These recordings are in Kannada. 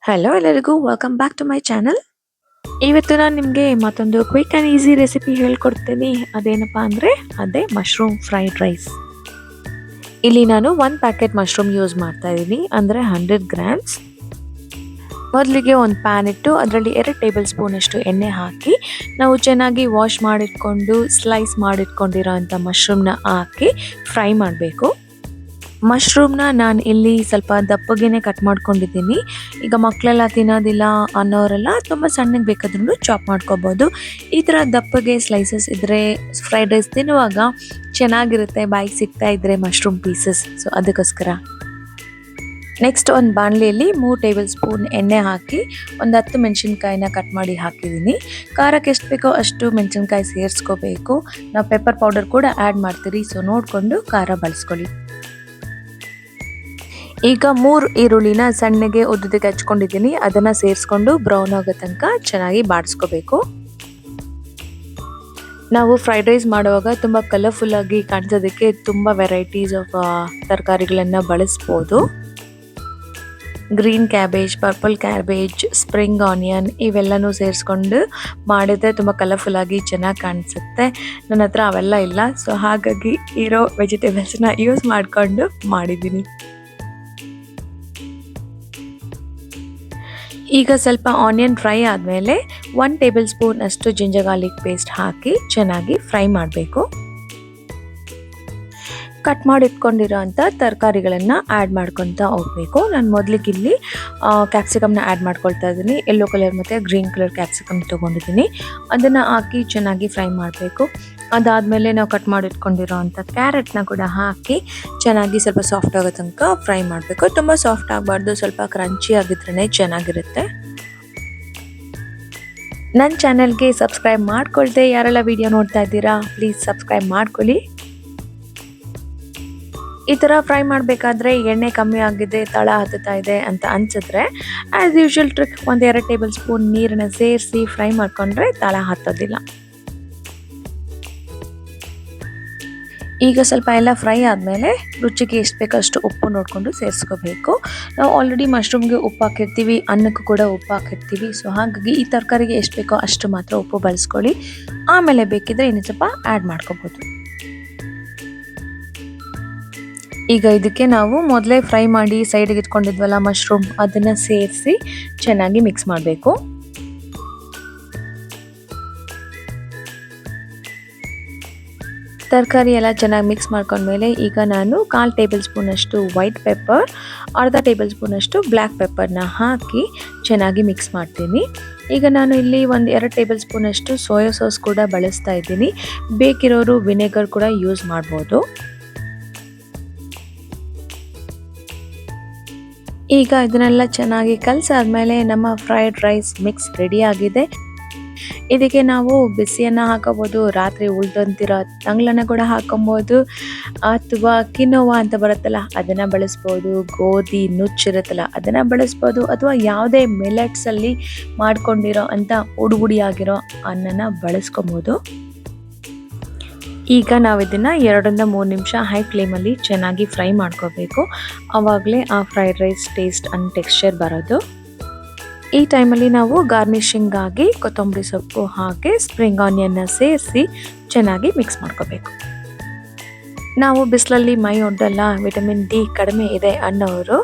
ಹಲೋ ಎಲ್ಲರಿಗೂ welcome back to my channel. ಇವತ್ತು ನಾನು ನಿಮಗೆ ಮತ್ತೊಂದು ಕ್ವಿಕ್ ಆ್ಯಂಡ್ ಈಸಿ ರೆಸಿಪಿ ಹೇಳ್ಕೊಡ್ತೀನಿ. ಅದೇನಪ್ಪ ಅಂದರೆ ಅದೇ ಮಶ್ರೂಮ್ ಫ್ರೈಡ್ ರೈಸ್. ಇಲ್ಲಿ ನಾನು 1 ಪ್ಯಾಕೆಟ್ ಮಶ್ರೂಮ್ ಯೂಸ್ ಮಾಡ್ತಾ ಇದ್ದೀನಿ, ಅಂದರೆ 100 ಗ್ರಾಮ್ಸ್. ಮೊದಲಿಗೆ ಒಂದು ಪ್ಯಾನ್ ಇಟ್ಟು ಅದರಲ್ಲಿ 2 ಟೇಬಲ್ ಸ್ಪೂನ್ ಅಷ್ಟು ಎಣ್ಣೆ ಹಾಕಿ ನಾವು ಚೆನ್ನಾಗಿ ವಾಶ್ ಮಾಡಿಟ್ಕೊಂಡು ಸ್ಲೈಸ್ ಮಾಡಿಟ್ಕೊಂಡಿರೋ ಅಂಥ ಮಶ್ರೂಮ್ನ ಹಾಕಿ ಫ್ರೈ ಮಾಡಬೇಕು. ಮಶ್ರೂಮ್ನ ನಾನು ಇಲ್ಲಿ ಸ್ವಲ್ಪ ದಪ್ಪಗೆನೆ ಕಟ್ ಮಾಡ್ಕೊಂಡಿದ್ದೀನಿ. ಈಗ ಮಕ್ಕಳೆಲ್ಲ ತಿನ್ನೋದಿಲ್ಲ ಅನ್ನೋರೆಲ್ಲ ತುಂಬ ಸಣ್ಣಗೆ ಬೇಕಾದ್ರೂ ಚಾಪ್ ಮಾಡ್ಕೋಬೋದು. ಈ ಥರ ದಪ್ಪಗೆ ಸ್ಲೈಸಸ್ ಇದ್ದರೆ ಫ್ರೈಡ್ ರೈಸ್ ತಿನ್ನುವಾಗ ಚೆನ್ನಾಗಿರುತ್ತೆ, ಬಾಯಿಗೆ ಸಿಗ್ತಾ ಇದ್ದರೆ ಮಶ್ರೂಮ್ ಪೀಸಸ್. ಸೊ ಅದಕ್ಕೋಸ್ಕರ ನೆಕ್ಸ್ಟ್ ಒಂದು ಬಾಣಲೆಯಲ್ಲಿ 3 ಟೇಬಲ್ ಸ್ಪೂನ್ ಎಣ್ಣೆ ಹಾಕಿ ಒಂದು 10 ಮೆಣಸಿನ್ಕಾಯಿನ ಕಟ್ ಮಾಡಿ ಹಾಕಿದ್ದೀನಿ. ಖಾರಕ್ಕೆ ಎಷ್ಟು ಬೇಕೋ ಅಷ್ಟು ಮೆಣಸಿನ್ಕಾಯಿ ಸೇರಿಸ್ಕೋಬೇಕು. ನಾವು ಪೆಪ್ಪರ್ ಪೌಡರ್ ಕೂಡ ಆ್ಯಡ್ ಮಾಡ್ತೀರಿ, ಸೊ ನೋಡಿಕೊಂಡು ಖಾರ ಬಳಸ್ಕೊಳ್ಳಿ. ಈಗ 3 ಈರುಳ್ಳಿನ ಸಣ್ಣಗೆ ಉದ್ದಕ್ಕೆ ಹಚ್ಕೊಂಡಿದ್ದೀನಿ, ಅದನ್ನು ಸೇರಿಸ್ಕೊಂಡು ಬ್ರೌನ್ ಆಗೋ ತನಕ ಚೆನ್ನಾಗಿ ಬಾಡಿಸ್ಕೋಬೇಕು. ನಾವು ಫ್ರೈಡ್ ರೈಸ್ ಮಾಡುವಾಗ ತುಂಬ ಕಲರ್ಫುಲ್ಲಾಗಿ ಕಾಣಿಸೋದಕ್ಕೆ ತುಂಬ ವೆರೈಟೀಸ್ ಆಫ್ ತರಕಾರಿಗಳನ್ನು ಬಳಸ್ಬೋದು. Green cabbage, purple cabbage, spring onion ಇವೆಲ್ಲನೂ ಸೇರಿಸ್ಕೊಂಡು ಮಾಡಿದ್ರೆ ತುಂಬ ಕಲರ್ಫುಲ್ಲಾಗಿ ಚೆನ್ನಾಗಿ ಕಾಣಿಸುತ್ತೆ. ನನ್ನ ಹತ್ರ ಅವೆಲ್ಲ ಇಲ್ಲ, ಸೊ ಹಾಗಾಗಿ ಇರೋ ವೆಜಿಟೇಬಲ್ಸ್ನ ಯೂಸ್ ಮಾಡಿಕೊಂಡು ಮಾಡಿದ್ದೀನಿ. ಈಗ ಸ್ವಲ್ಪ ಆನಿಯನ್ ಫ್ರೈ ಆದಮೇಲೆ 1 ಟೇಬಲ್ ಸ್ಪೂನ್ ಅಷ್ಟು ಜಿಂಜರ್ ಗಾರ್ಲಿಕ್ ಪೇಸ್ಟ್ ಹಾಕಿ ಚೆನ್ನಾಗಿ ಫ್ರೈ ಮಾಡಬೇಕು. ಕಟ್ ಮಾಡಿ ಇಟ್ಕೊಂಡಿರೋ ಅಂಥ ತರಕಾರಿಗಳನ್ನು ಆ್ಯಡ್ ಮಾಡ್ಕೊತಾ ಹೋಗಬೇಕು. ನಾನು ಮೊದಲಿಗೆ ಇಲ್ಲಿ ಕ್ಯಾಪ್ಸಿಕಮ್ನ ಆ್ಯಡ್ ಮಾಡ್ಕೊಳ್ತಾ ಇದ್ದೀನಿ. ಯೆಲ್ಲೋ ಕಲರ್ ಮತ್ತು ಗ್ರೀನ್ ಕಲರ್ ಕ್ಯಾಪ್ಸಿಕಮ್ ತೊಗೊಂಡಿದ್ದೀನಿ. ಅದನ್ನು ಹಾಕಿ ಚೆನ್ನಾಗಿ ಫ್ರೈ ಮಾಡಬೇಕು. ಅದಾದಮೇಲೆ ನಾವು ಕಟ್ ಮಾಡಿ ಇಟ್ಕೊಂಡಿರೋ ಅಂಥ ಕ್ಯಾರೆಟ್ನ ಕೂಡ ಹಾಕಿ ಚೆನ್ನಾಗಿ ಸ್ವಲ್ಪ ಸಾಫ್ಟ್ ಆಗೋ ತನಕ ಫ್ರೈ ಮಾಡಬೇಕು. ತುಂಬ ಸಾಫ್ಟ್ ಆಗಬಾರ್ದು, ಸ್ವಲ್ಪ ಕ್ರಂಚಿ ಆಗಿದ್ರೇ ಚೆನ್ನಾಗಿರುತ್ತೆ. ನನ್ನ ಚಾನಲ್ಗೆ ಸಬ್ಸ್ಕ್ರೈಬ್ ಮಾಡ್ಕೊಳ್ದೆ ಯಾರೆಲ್ಲ ವಿಡಿಯೋ ನೋಡ್ತಾ ಇದ್ದೀರಾ ಪ್ಲೀಸ್ ಸಬ್ಸ್ಕ್ರೈಬ್ ಮಾಡ್ಕೊಳ್ಳಿ. ಈ ಥರ ಫ್ರೈ ಮಾಡಬೇಕಾದ್ರೆ ಎಣ್ಣೆ ಕಮ್ಮಿ ಆಗಿದೆ, ತಳ ಹತ್ತುತ್ತಾ ಇದೆ ಅಂತ ಅನಿಸಿದ್ರೆ as usual trick 1-2 table spoon ನೀರನ್ನು ಸೇರಿಸಿ ಫ್ರೈ ಮಾಡಿಕೊಂಡ್ರೆ ತಳ ಹತ್ತೋದಿಲ್ಲ. ಈಗ ಸ್ವಲ್ಪ ಎಲ್ಲ ಫ್ರೈ ಆದಮೇಲೆ ರುಚಿಗೆ ಎಷ್ಟು ಬೇಕೋ ಅಷ್ಟು ಉಪ್ಪು ನೋಡಿಕೊಂಡು ಸೇರಿಸ್ಕೋಬೇಕು. ನಾವು ಆಲ್ರೆಡಿ ಮಶ್ರೂಮ್ಗೆ ಉಪ್ಪು ಹಾಕಿರ್ತೀವಿ, ಅನ್ನಕ್ಕೂ ಕೂಡ ಉಪ್ಪು ಹಾಕಿರ್ತೀವಿ. ಸೊ ಹಾಗಾಗಿ ಈ ತರಕಾರಿಗೆ ಎಷ್ಟು ಬೇಕೋ ಅಷ್ಟು ಮಾತ್ರ ಉಪ್ಪು ಬಳಸ್ಕೊಳ್ಳಿ. ಆಮೇಲೆ ಬೇಕಿದ್ರೆ ಇನ್ನು ಸ್ವಲ್ಪ ಆ್ಯಡ್ ಮಾಡ್ಕೋಬೋದು. ಈಗ ಇದಕ್ಕೆ ನಾವು ಮೊದಲೇ ಫ್ರೈ ಮಾಡಿ ಸೈಡಿಗೆ ಇಟ್ಕೊಂಡಿದ್ವಲ್ಲ ಮಶ್ರೂಮ್, ಅದನ್ನು ಸೇರಿಸಿ ಚೆನ್ನಾಗಿ ಮಿಕ್ಸ್ ಮಾಡಬೇಕು. ತರಕಾರಿ ಎಲ್ಲ ಚೆನ್ನಾಗಿ ಮಿಕ್ಸ್ ಮಾಡ್ಕೊಂಡ್ಮೇಲೆ ಈಗ ನಾನು 1/4 ಟೇಬಲ್ ಸ್ಪೂನ್ ಅಷ್ಟು ವೈಟ್ ಪೆಪ್ಪರ್, ಅರ್ಧ ಟೇಬಲ್ ಸ್ಪೂನ್ ಅಷ್ಟು ಬ್ಲ್ಯಾಕ್ ಪೆಪ್ಪರ್ನ ಹಾಕಿ ಚೆನ್ನಾಗಿ ಮಿಕ್ಸ್ ಮಾಡ್ತೀನಿ. ಈಗ ನಾನು ಇಲ್ಲಿ 1-2 ಟೇಬಲ್ ಸ್ಪೂನ್ ಅಷ್ಟು ಸೋಯಾ ಸಾಸ್ ಕೂಡ ಬಳಸ್ತಾ ಇದ್ದೀನಿ. ಬೇಕಿರೋರು ವಿನೆಗರ್ ಕೂಡ ಯೂಸ್ ಮಾಡ್ಬೋದು. ಈಗ ಇದನ್ನೆಲ್ಲ ಚೆನ್ನಾಗಿ ಕಲಸಾದ್ಮೇಲೆ ನಮ್ಮ ಫ್ರೈಡ್ ರೈಸ್ ಮಿಕ್ಸ್ ರೆಡಿ ಆಗಿದೆ. ಇದಕ್ಕೆ ನಾವು ಬಿಸಿಯನ್ನ ಹಾಕೋಬೋದು, ರಾತ್ರಿ ಉಳ್ದಂತಿರೋ ತಂಗ್ಳನ್ನ ಕೂಡ ಹಾಕೊಬೋದು, ಅಥವಾ ಕಿನೋವಾ ಅಂತ ಬರುತ್ತಲ್ಲ ಅದನ್ನು ಬಳಸ್ಬೋದು, ಗೋಧಿ ನುಚ್ಚಿರುತ್ತಲ್ಲ ಅದನ್ನು ಬಳಸ್ಬೋದು, ಅಥವಾ ಯಾವುದೇ ಮಿಲೆಟ್ಸಲ್ಲಿ ಮಾಡ್ಕೊಂಡಿರೋ ಅಂಥ ಉಡುಗುಡಿಯಾಗಿರೋ ಅನ್ನನ ಬಳಸ್ಕೊಬೋದು. ಈಗ ನಾವು ಇದನ್ನು 2-3 ನಿಮಿಷ ಹೈ ಫ್ಲೇಮಲ್ಲಿ ಚೆನ್ನಾಗಿ ಫ್ರೈ ಮಾಡ್ಕೋಬೇಕು. ಆವಾಗಲೇ ಆ fried rice taste and texture ಬರೋದು. ಈ ಟೈಮಲ್ಲಿ ನಾವು ಗಾರ್ನಿಷಿಂಗ್ ಆಗಿ ಕೊತ್ತಂಬರಿ ಸೊಪ್ಪು ಹಾಕಿ ಸ್ಪ್ರಿಂಗ್ ಆನಿಯನ್ನ ಸೇರಿಸಿ ಚೆನ್ನಾಗಿ ಮಿಕ್ಸ್ ಮಾಡ್ಕೋಬೇಕು. ನಾವು ಬಿಸಿಲಲ್ಲಿ ಮೈ ಒಡ್ಡಲ್ಲ, ವಿಟಮಿನ್ ಡಿ ಕಡಿಮೆ ಇದೆ ಅನ್ನೋರು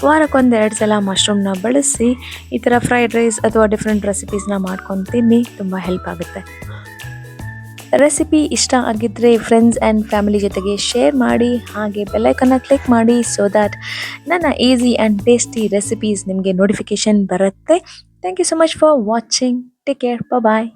ವಾರಕ್ಕೊಂದು-2 ಸಲ ಮಶ್ರೂಮ್ನ ಬಳಸಿ ಈ ಥರ ಫ್ರೈಡ್ ರೈಸ್ ಅಥವಾ ಡಿಫ್ರೆಂಟ್ ರೆಸಿಪೀಸ್ನ ಮಾಡ್ಕೊಂಡು ತಿನ್ನಿ, ತುಂಬ ಹೆಲ್ಪ್ ಆಗುತ್ತೆ. ರೆಸಿಪಿ ಇಷ್ಟ ಆಗಿದ್ದರೆ ಫ್ರೆಂಡ್ಸ್ ಆ್ಯಂಡ್ ಫ್ಯಾಮಿಲಿ ಜೊತೆಗೆ ಶೇರ್ ಮಾಡಿ, ಹಾಗೆ ಬೆಲ್ ಐಕಾನ್ನ ಕ್ಲಿಕ್ ಮಾಡಿ ಸೊ ದ್ಯಾಟ್ ನನ್ನ ಈಸಿ ಆ್ಯಂಡ್ ಟೇಸ್ಟಿ ರೆಸಿಪೀಸ್ ನಿಮಗೆ ನೋಟಿಫಿಕೇಷನ್ ಬರುತ್ತೆ. Thank you so much for watching. Take care, bye.